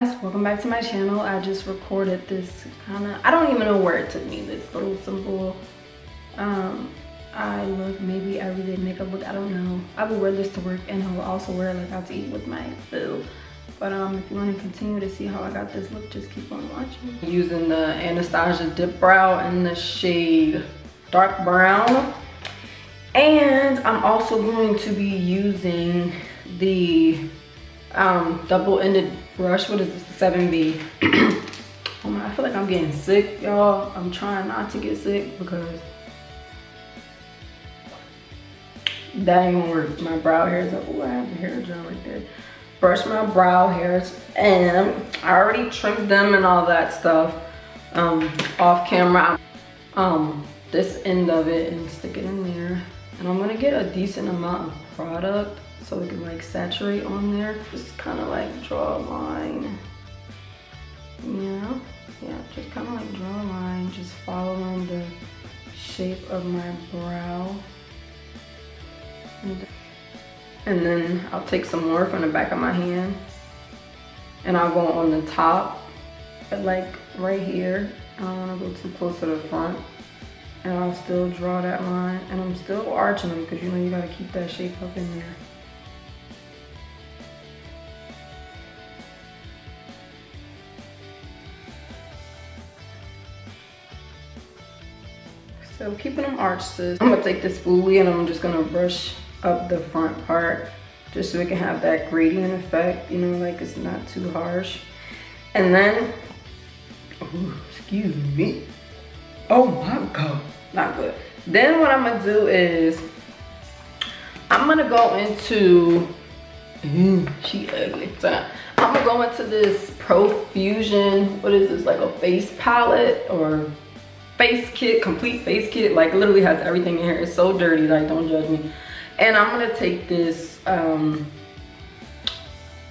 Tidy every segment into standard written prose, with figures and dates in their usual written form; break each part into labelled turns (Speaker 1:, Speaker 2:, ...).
Speaker 1: Welcome back to my channel. I just recorded this I don't even know where it took me, this little simple eye look, maybe everyday makeup look, I don't know. I will wear this to work and I will also wear it like out to eat with my boo. But if you want to continue to see how I got this look, just keep on watching. Using the Anastasia Dip Brow in the shade Dark Brown. And I'm also going to be using the double-ended brush. What is this? 7B. Oh my, I feel like I'm getting sick, y'all. I'm trying not to get sick because that ain't gonna work. My brow hairs up. Oh, I have a hair gel right there. Brush my brow hairs, and I already trimmed them and all that stuff off camera. This end of it and stick it in there, and I'm gonna get a decent amount of product so it can like saturate on there. Just kind of like draw a line. Yeah, just kind of like draw a line, just following the shape of my brow. And then I'll take some more from the back of my hand and I'll go on the top, but like right here. I don't want to go too close to the front, and I'll still draw that line, and I'm still arching them because you know you got to keep that shape up in there. So keeping them arched, sis. I'm gonna take this spoolie and I'm just gonna brush up the front part just so it can have that gradient effect, you know, like it's not too harsh. And then, oh, excuse me. Oh my God, not good. Then what I'm gonna do is I'm gonna go into, she ugly. So I'm gonna go into this Profusion, what is this, like a face palette or face kit, complete face kit, like literally has everything in here. It's so dirty, like don't judge me. And I'm gonna take this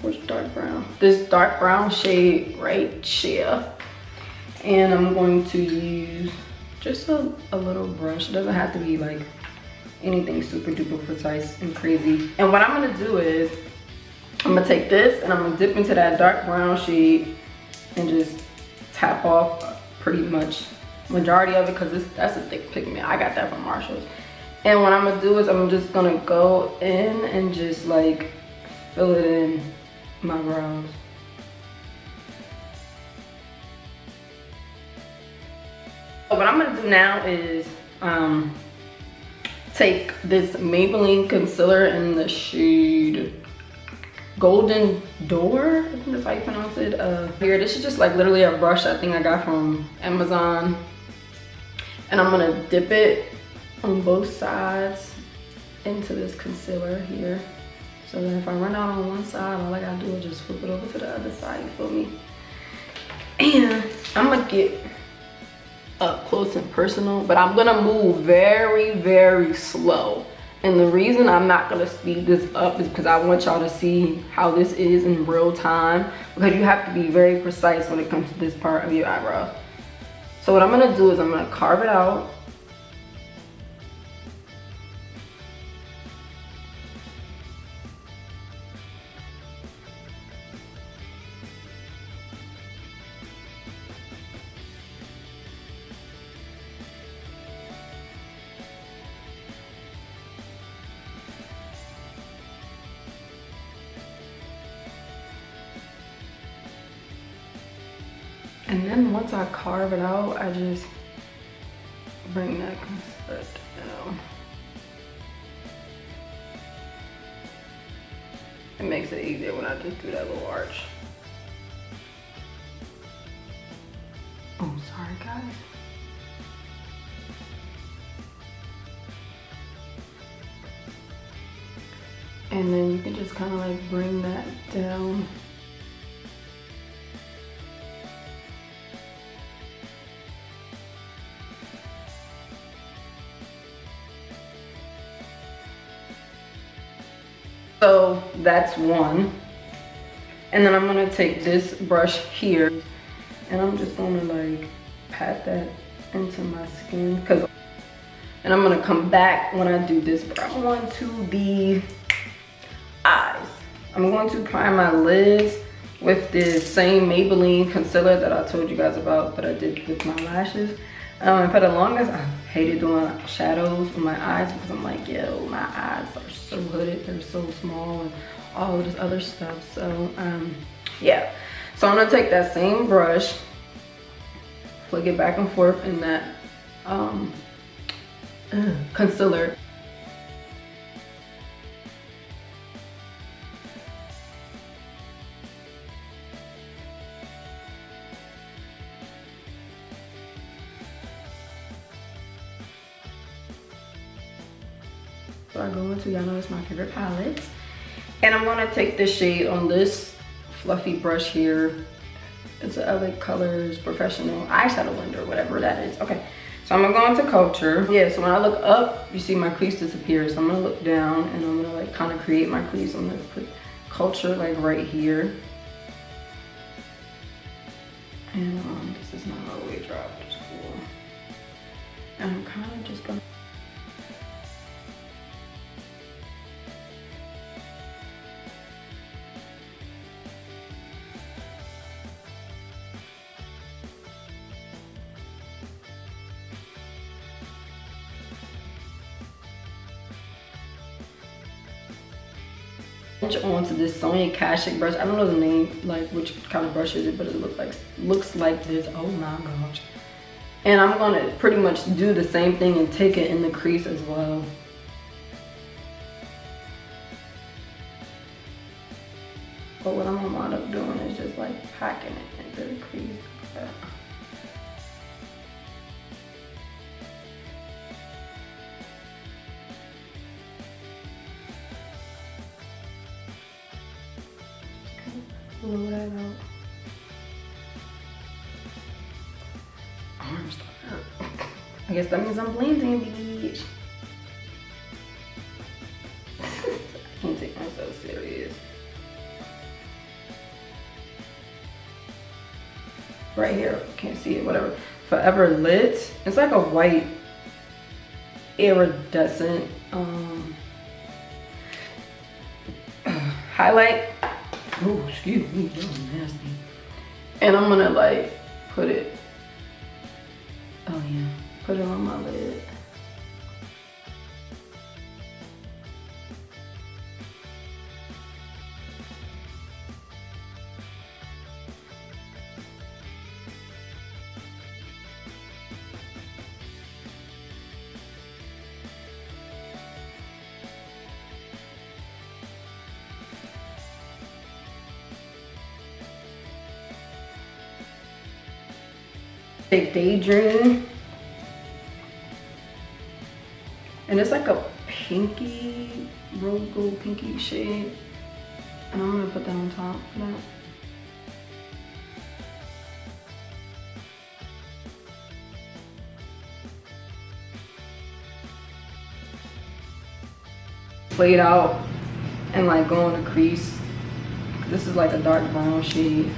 Speaker 1: which dark brown, this dark brown shade right here, and I'm going to use just a little brush. It doesn't have to be like anything super duper precise and crazy. And what I'm gonna do is I'm gonna take this and I'm gonna dip into that dark brown shade and just tap off pretty much majority of it, because that's a thick pigment. I got that from Marshall's. And what I'm gonna do is I'm just gonna go in and just like fill it in my brows. So what I'm gonna do now is take this Maybelline concealer in the shade Golden Door, I think that's how you pronounce it. Here, this is just like literally a brush I think I got from Amazon. And I'm gonna dip it on both sides into this concealer here. So that if I run out on one side, all I gotta do is just flip it over to the other side, you feel me? And I'm gonna get up close and personal, but I'm gonna move very, very slow. And the reason I'm not gonna speed this up is because I want y'all to see how this is in real time, because you have to be very precise when it comes to this part of your eyebrow. So what I'm gonna do is I'm gonna carve it out. And then once I carve it out, I just bring that concealer down. It makes it easier when I just do that little arch. Oh, sorry guys. And then you can just kind of like bring that down. So that's one. And then I'm gonna take this brush here and I'm just gonna like pat that into my skin, and I'm gonna come back when I do this, but I'm going to the eyes. I'm going to prime my lids with this same Maybelline concealer that I told you guys about that I did with my lashes. For the longest, I hated doing shadows with my eyes because I'm like, yo, my eyes are so hooded, they're so small and all of this other stuff. So yeah, so I'm gonna take that same brush, flick it back and forth in that concealer. So I go into, y'all know it's my favorite palette. And I'm gonna take this shade on this fluffy brush here. It's a LA Colors Professional Eyeshadow Blender, whatever that is. Okay, so I'm gonna go into Culture. Yeah, so when I look up, you see my crease disappear. So I'm gonna look down and I'm gonna like kind of create my crease. I'm gonna put Culture like right here. And this is not all the way dropped, it's cool. And I'm kind of just gonna onto this Sonia Kashuk brush. I don't know the name, like which kind of brush is it, but it looks like this. Oh my gosh. And I'm gonna pretty much do the same thing and take it in the crease as well. But what I'm gonna wind up doing is just like packing it into the crease like that. Blow that out. Arms hurt. I guess that means I'm blending, bitch. I can't take myself serious. Right here, can't see it, whatever. Forever Lit. It's like a white iridescent highlight. Oh, excuse me, that was nasty. And I'm gonna like put it, oh yeah, put it on my lid. Daydream, and it's like a pinky, rose gold pinky shade, and I'm gonna put that on top of that. Play it out and like go on the crease. This is like a dark brown shade.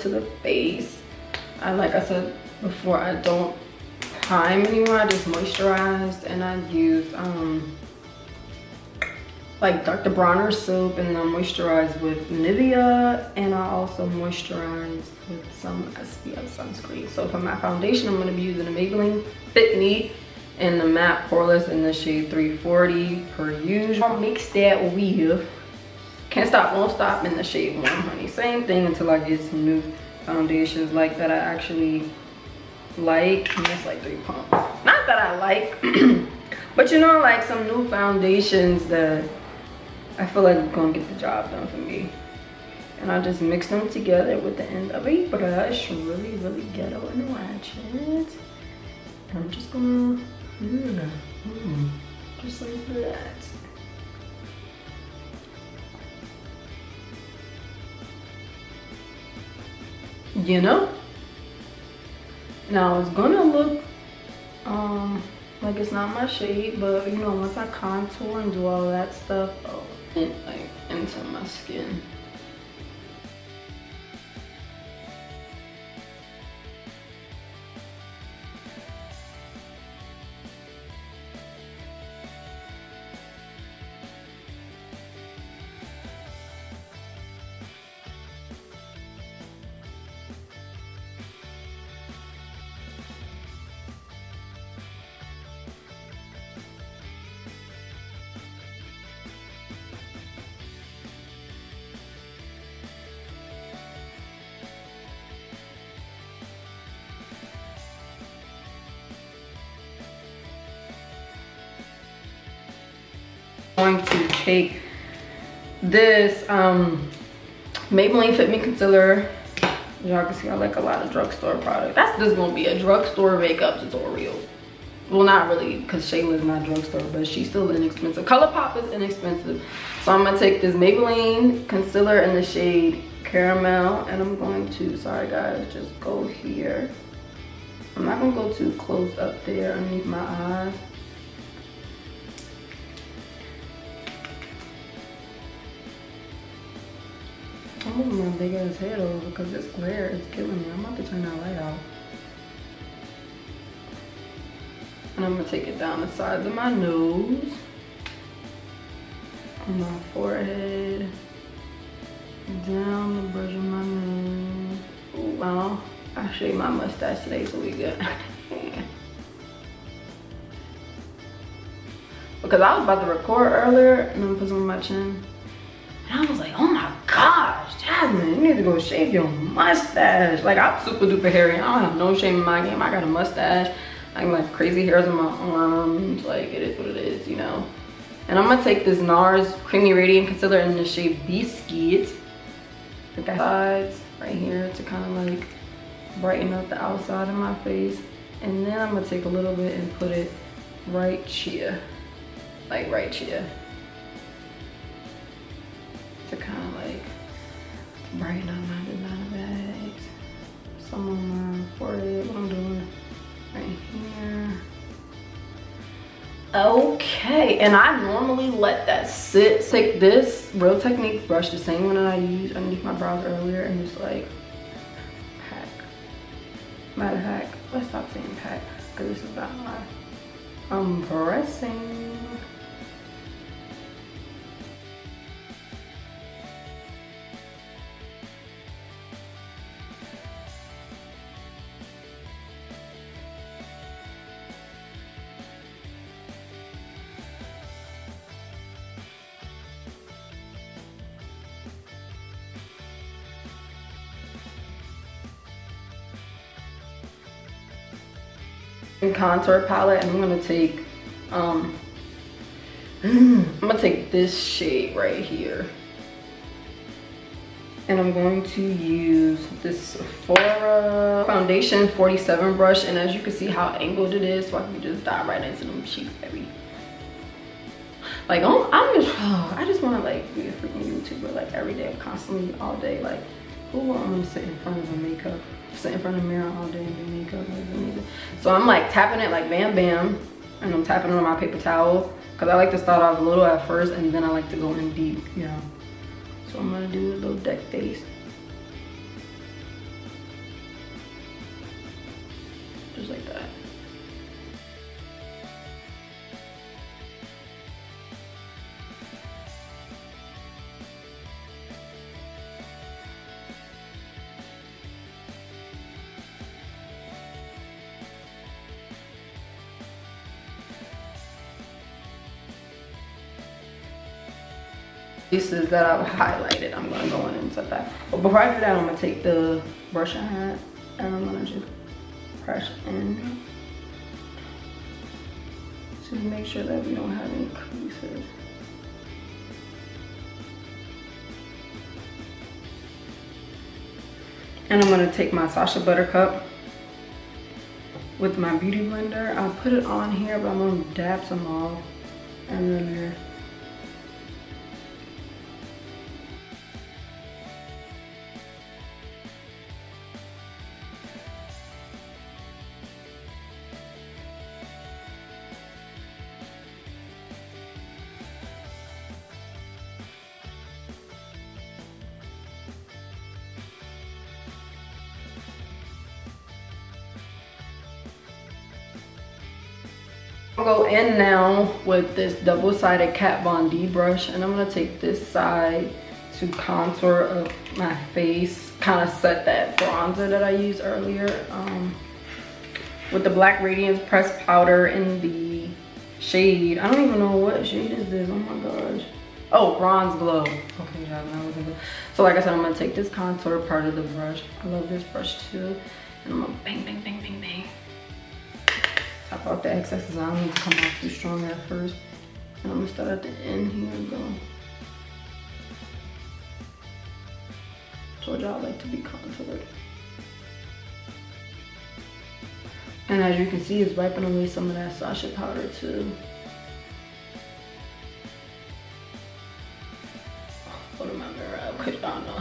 Speaker 1: To the face, like I said before, I don't prime anymore. I just moisturized, and I used like Dr. Bronner's soap, and I moisturized with Nivea, and I also moisturized with some SPF sunscreen. So for my foundation, I'm going to be using the Maybelline Fit Me in the matte poreless in the shade 340 per usual. I'll mix that with Can't Stop Won't Stop in the shade 1 Honey. Same thing until I get some new foundations like that I actually like. And that's like 3 pumps. Not that I like, but you know, like some new foundations that I feel like are gonna get the job done for me. And I just mix them together with the end of a brush, really, really ghetto and ratchet. And I'm just gonna, just like that. You know? Now it's gonna look Like, it's not my shade, but you know, once I contour and do all that stuff, oh, it like into my skin. Going to take this Maybelline Fit Me Concealer. Y'all can see I like a lot of drugstore products. That's just gonna be a drugstore makeup tutorial. Well, not really, because Shayla's not drugstore, but she's still inexpensive. Colourpop is inexpensive. So I'm gonna take this Maybelline concealer in the shade Caramel, and I'm going to, sorry guys, just go here. I'm not gonna go too close up there underneath my eyes. I'm moving my big ass head over because this glare is killing me. I'm about to turn that light out. And I'm gonna take it down the sides of my nose, on my forehead, down the bridge of my nose. Ooh, wow, I shaved my mustache today, so we good. Because I was about to record earlier and then put some on my chin. And I was like, oh my gosh, Jasmine, you need to go shave your mustache. Like, I'm super duper hairy. I don't have no shame in my game. I got a mustache. I'm like crazy hairs on my arms. Like, it is what it is, you know. And I'm gonna take this NARS Creamy Radiant Concealer in the shade Biscuit. With the sides right here to kind of like brighten up the outside of my face. And then I'm gonna take a little bit and put it right here. Like right here. To kind of like brighten up my designer bags. Some on my forehead, what I'm doing right here. Okay, and I normally let that sit. Take this Real Technique brush, the same one that I used underneath my brows earlier, and just like pack. Matter of fact, let's stop saying pack, because this is not my pressing. Contour palette, and I'm gonna take this shade right here, and I'm going to use this Sephora foundation 47 brush, and as you can see how angled it is, so I can just dive right into them cheeks, baby. Like, I just want to like be a freaking YouTuber, like every day, constantly, all day. Like, who want to sit in front of a makeup, sit in front of a mirror all day and do makeup? Like, so I'm like tapping it like bam bam, and I'm tapping it on my paper towel because I like to start off little at first and then I like to go in deep, you know. So I'm gonna do a little deck face, just like that. Pieces that I've highlighted, I'm gonna go in and set that. But before I do that, I'm gonna take the brush I had and I'm gonna just press in to make sure that we don't have any creases. And I'm gonna take my Sacha Buttercup with my beauty blender. I'll put it on here, but I'm gonna dab some off and then there. go in now with this double-sided Kat Von D brush, and I'm gonna take this side to contour of my face, kind of set that bronzer that I used earlier with the black Radiance pressed powder in the shade, I don't even know what shade is this, oh my gosh. Oh, Bronze Glow. Okay, y'all, that wasn't good. So like I said, I'm gonna take this contour part of the brush. I love this brush too. And I'm gonna bang, bang, bang, bang, bang. Tap out the excesses. I don't need to come out too strong at first. And I'm gonna start at the end here and go. Told y'all I like to be contoured. And as you can see, it's wiping away some of that Sacha powder too. Put my mirror up because y'all know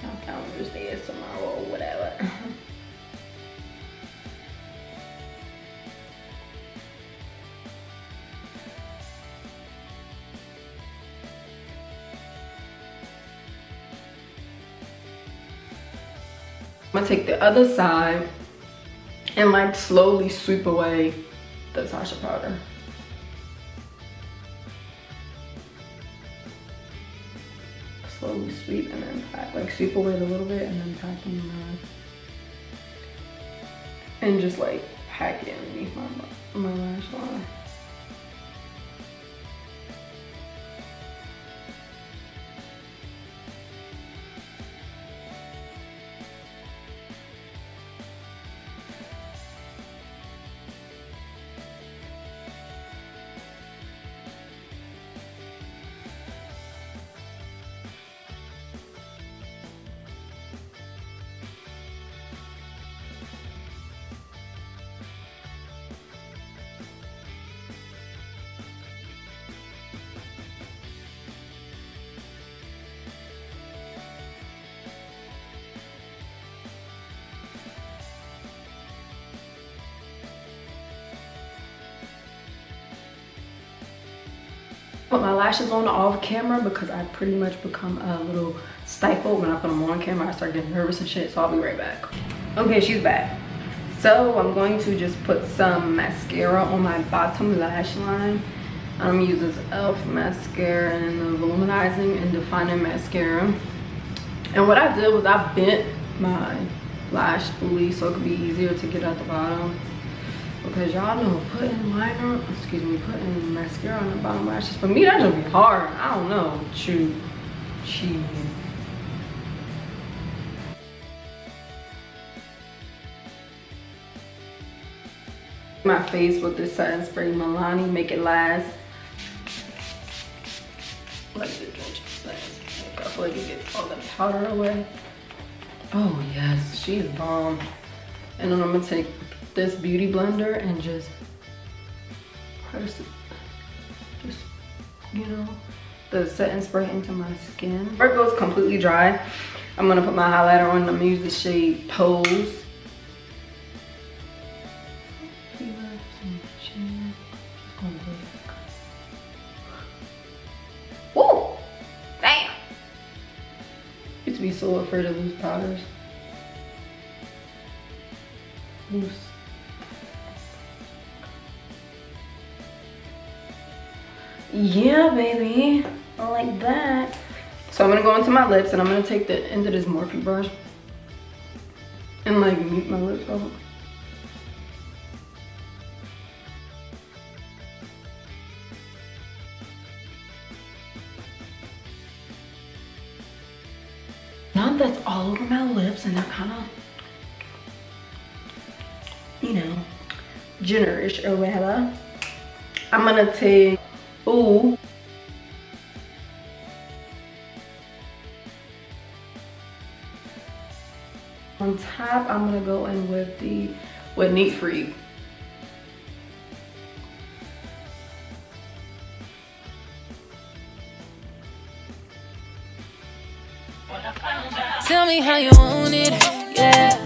Speaker 1: y'all calendars there tomorrow or whatever. I'm gonna take the other side and like slowly sweep away the Sacha powder. Slowly sweep and then pack, like sweep away it a little bit and then pack in and just like pack it underneath my lash line. Put my lashes on off camera because I pretty much become a little stifled when I put them on camera. I start getting nervous and shit, so I'll be right back. Okay, she's back. So I'm going to just put some mascara on my bottom lash line. I'm gonna use this e.l.f. mascara and the volumizing and defining mascara. And what I did was I bent my lash spoolie so it could be easier to get at the bottom. Because y'all know putting mascara on the bottom lashes, for me that's gonna be hard. I don't know, cheating. My face with this setting spray Milani, make it last. Like the drench I feel like it gets all the powder away. Oh yes, she is bomb. And then I'm gonna take this beauty blender and just press it, just, you know, the setting spray into my skin. Before it goes completely dry, I'm gonna put my highlighter on. I'm gonna use the shade Pose. Woo! Damn! Used to be so afraid of loose powders. Loose. Yeah, baby, I like that. So I'm gonna go into my lips and I'm gonna take the end of this Morphe brush and like mute my lips up. Now that's all over my lips and they're kind of, you know, ginnerish or whatever. I'm gonna take, ooh, on top I'm gonna go in with Neat Freak.
Speaker 2: Tell me how you want it, yeah.